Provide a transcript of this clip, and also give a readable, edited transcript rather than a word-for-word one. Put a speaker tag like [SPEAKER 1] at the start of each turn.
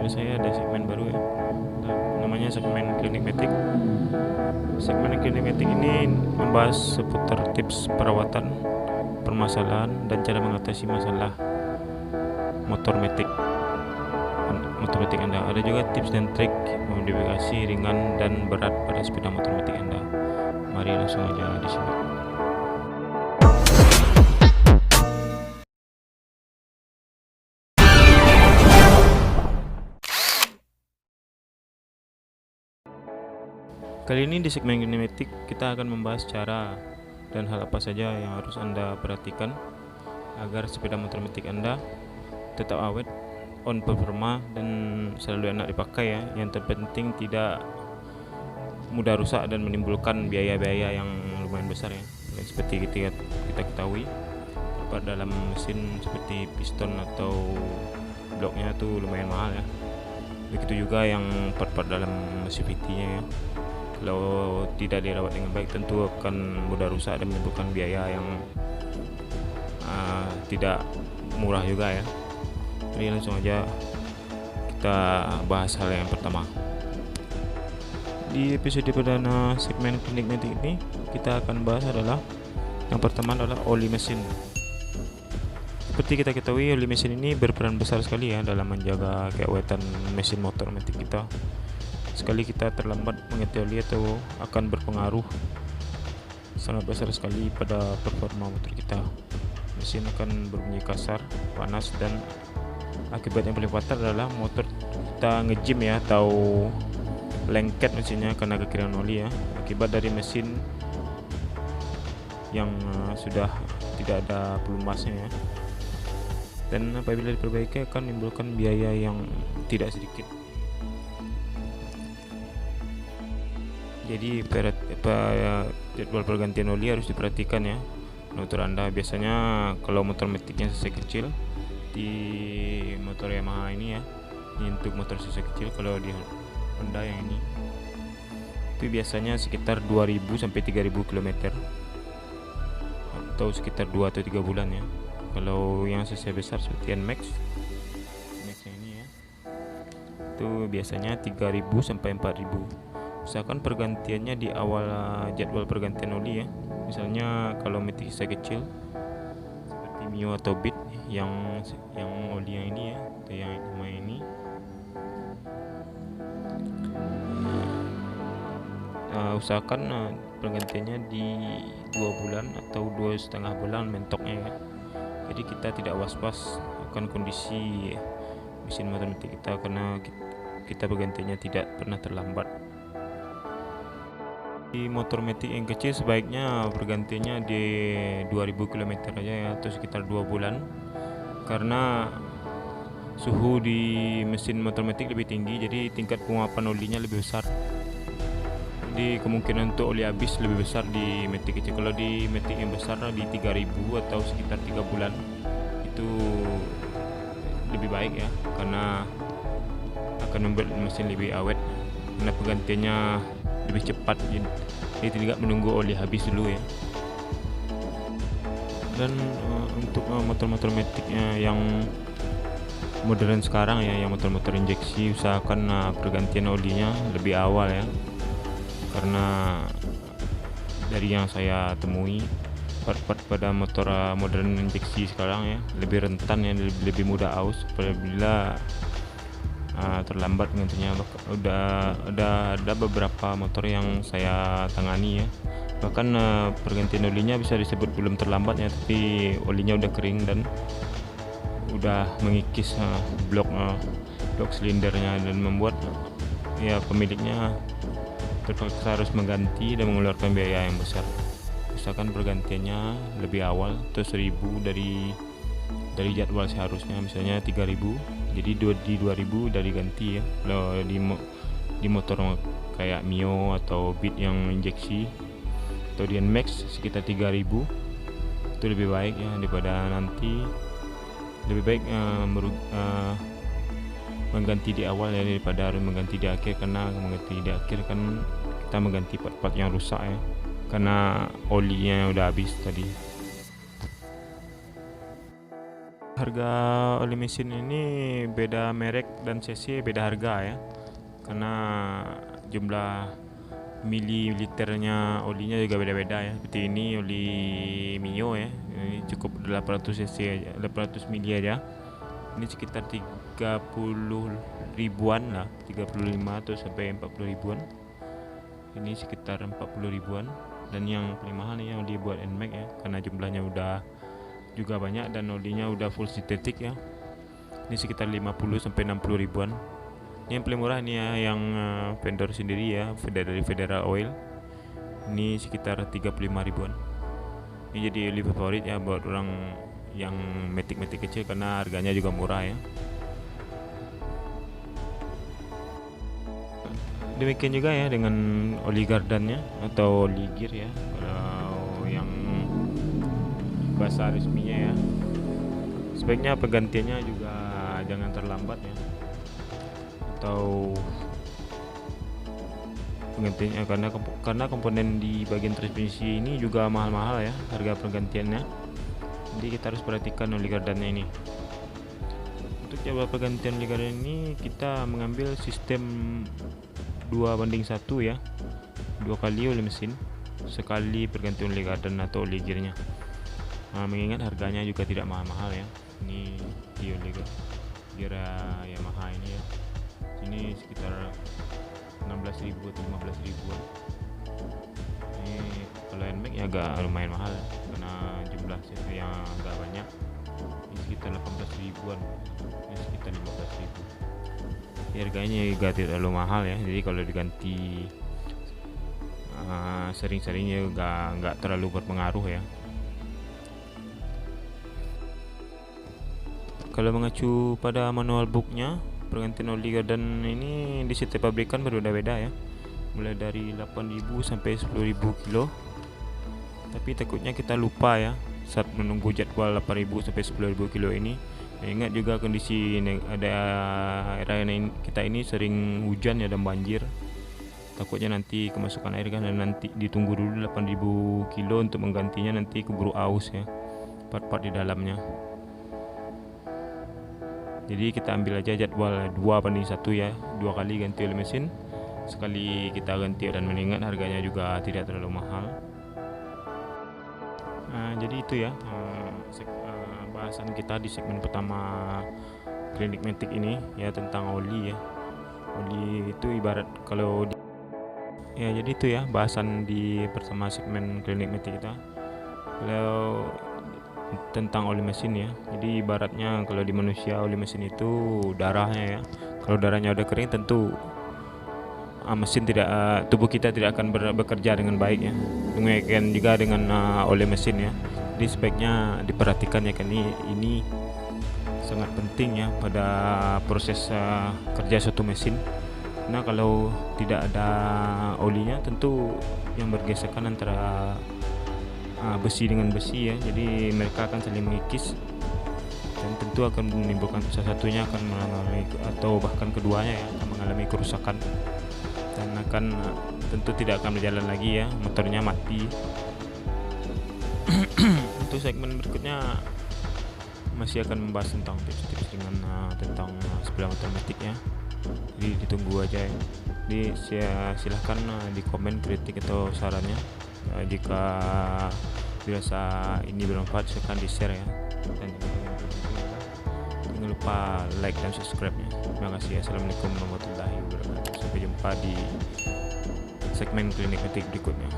[SPEAKER 1] channel saya ada segmen baru ya, namanya segmen Klinik Metik. Segmen Klinik Metik ini membahas seputar tips perawatan, permasalahan, dan cara mengatasi masalah motor metik Anda. Ada juga tips dan trik modifikasi ringan dan berat pada sepeda motor metik Anda. Mari langsung aja disimak. Kali ini di segmen Kinematik kita akan membahas cara dan hal apa saja yang harus Anda perhatikan agar sepeda motor metik Anda tetap awet, on performa, dan selalu enak dipakai ya. Yang terpenting tidak mudah rusak dan menimbulkan biaya-biaya yang lumayan besar ya. Dan seperti kita ketahui, part dalam mesin seperti piston atau bloknya itu lumayan mahal ya. Begitu juga yang part-part dalam mesin VT-nya ya. Kalau tidak dirawat dengan baik tentu akan mudah rusak dan menimbulkan biaya yang tidak murah juga ya. Jadi langsung aja kita bahas hal yang pertama. Di episode perdana segmen Klinik Metik ini kita akan bahas adalah yang pertama adalah oli mesin. Seperti kita ketahui, oli mesin ini berperan besar sekali ya dalam menjaga keawetan mesin motor metik kita. Sekali kita terlambat mengganti oli atau akan berpengaruh sangat besar sekali pada performa motor kita. Mesin akan berbunyi kasar, panas, dan akibat yang paling fatal adalah motor kita nge-gym ya, atau lengket mesinnya karena kekeringan oli ya, akibat dari mesin yang sudah tidak ada pelumasnya ya. Dan apabila diperbaiki akan menimbulkan biaya yang tidak sedikit. Jadi jadwal pergantian oli harus diperhatikan ya motor Anda. Biasanya kalau motor metiknya cc kecil, di motor Yamaha ini ya, ini untuk motor cc kecil. Kalau di Honda yang ini itu biasanya sekitar 2000 sampai 3000 km atau sekitar 2 atau 3 bulan ya. Kalau yang cc besar seperti NMAX yang ini ya, itu biasanya 3000 sampai 4000. Usahakan pergantiannya di awal jadwal pergantian oli ya. Misalnya kalau metik sisa kecil seperti Mio atau Beat yang oli yang ini ya, atau yang nama ini, usahakan pergantiannya di 2 bulan atau 2,5 bulan mentoknya ya. Jadi kita tidak was-was akan kondisi mesin motor metik kita karena kita pergantiannya tidak pernah terlambat. Di motor metik yang kecil sebaiknya pergantiannya di 2000 km aja ya, atau sekitar 2 bulan, karena suhu di mesin motor metik lebih tinggi, jadi tingkat penguapan olinya lebih besar. Jadi kemungkinan untuk oli habis lebih besar di metik kecil. Kalau di metik yang besar di 3000 atau sekitar 3 bulan itu lebih baik ya, karena akan membuat mesin lebih awet, karena pergantiannya lebih cepat, jadi tidak menunggu oli habis dulu ya. Dan untuk motor-motor metiknya yang modern sekarang ya, yang motor-motor injeksi, usahakan pergantian olinya lebih awal ya, karena dari yang saya temui part-part pada motor modern injeksi sekarang ya lebih rentan ya, lebih mudah aus apabila terlambat gantinya. Ada beberapa motor yang saya tangani ya, bahkan pergantian olinya bisa disebut belum terlambat ya, tapi olinya udah kering dan udah mengikis blok silindernya, dan membuat ya pemiliknya terpaksa harus mengganti dan mengeluarkan biaya yang besar. Usahakan pergantiannya lebih awal, atau 1000 dari jadwal seharusnya, misalnya 3000, jadi di 2000 dari ganti ya. Kalau di motor kayak Mio atau Beat yang injeksi atau di NMAX sekitar 3000 itu lebih baik ya, daripada nanti lebih baik mengganti di awal ya, daripada harus mengganti di akhir, karena mengganti di akhir kan kita mengganti part-part yang rusak ya, karena olinya udah habis tadi. harga oli mesin ini beda merek dan cc, beda harga ya, karena jumlah mililiternya olinya juga beda-beda ya. Seperti ini oli Mio ya, ini cukup 800 cc aja, 800 mili aja. Ini sekitar 30 ribuan lah, 35 atau sampai 40 ribuan. Ini sekitar 40 ribuan. Dan yang paling mahal nih yang dibuat NMAX ya, karena jumlahnya udah juga banyak dan olinya udah full sintetik ya. Ini sekitar 50 sampai 60 ribuan. Ini yang paling murah ini ya, yang vendor sendiri ya, dari Federal Oil. Ini sekitar 35 ribuan. Ini jadi oli favorit ya buat orang yang metik-metik kecil karena harganya juga murah ya. Demikian juga ya dengan oli gardannya atau oli gear ya, kalau yang bahasa resminya ya. Sebaiknya pergantiannya juga jangan terlambat ya, atau penggantiannya karena komponen di bagian transmisi ini juga mahal-mahal ya harga pergantiannya. Jadi kita harus perhatikan oli gardannya ini. Untuk jadwal pergantian oli gardan ini kita mengambil sistem 2:1 ya, 2 kali oli mesin, sekali pergantian oli gardan atau oli gearnya. Mengingat harganya juga tidak mahal-mahal ya. Ini di oli gear Yamaha ini ya, ini sekitar 16.000 atau 15 ribuan. Ini kalau NMAX ya agak lumayan mahal karena jumlah cc yang agak banyak. Ini sekitar 18 ribuan, ini sekitar 15 ribu. Harganya juga tidak terlalu mahal ya, jadi kalau diganti sering-seringnya nggak terlalu berpengaruh ya. Kalau mengacu pada manual booknya, pergantian oli gardan ini di setiap pabrikan berbeda-beda ya, mulai dari 8.000 sampai 10.000 kilo. Tapi takutnya kita lupa ya saat menunggu jadwal 8.000 sampai 10.000 kilo ini. Ingat juga kondisi daerah kita ini sering hujan ya dan banjir. Takutnya nanti kemasukan air kan, dan nanti ditunggu dulu 8.000 kilo untuk menggantinya, nanti keburu aus ya part-part di dalamnya. Jadi kita ambil aja jadwal 2:1 ya, 2 kali ganti oli mesin, sekali kita ganti, dan mengingat harganya juga tidak terlalu mahal. Jadi itu ya bahasan kita di segmen pertama Klinik Matic ini ya, tentang oli ya. Oli itu ibarat kalau ya, jadi itu ya bahasan di pertama segmen Klinik Matic kita. Kalau tentang oli mesin ya, jadi ibaratnya kalau di manusia oli mesin itu darahnya ya. Kalau darahnya udah kering, tentu mesin tubuh kita tidak akan bekerja dengan baik ya. Demikian juga dengan oli mesin ya. Jadi sebaiknya diperhatikan ya kan, ini sangat penting ya pada proses kerja suatu mesin. Nah, kalau tidak ada olinya, tentu yang bergesekan antara besi dengan besi ya, jadi mereka akan saling mengikis dan tentu akan menimbulkan salah satunya akan mengalami, atau bahkan keduanya ya, akan mengalami kerusakan dan akan tentu tidak akan berjalan lagi ya, motornya mati. Untuk segmen berikutnya masih akan membahas tentang tips-tips tentang sepeda motor metik ya, jadi ditunggu aja ya. Jadi silahkan di komen kritik atau sarannya. Jika dirasa ini bermanfaat, silahkan di share ya, dan jangan lupa like dan subscribe nya. Terima kasih. Assalamualaikum warahmatullahi wabarakatuh. Sampai jumpa di segmen Klinik Matic berikutnya.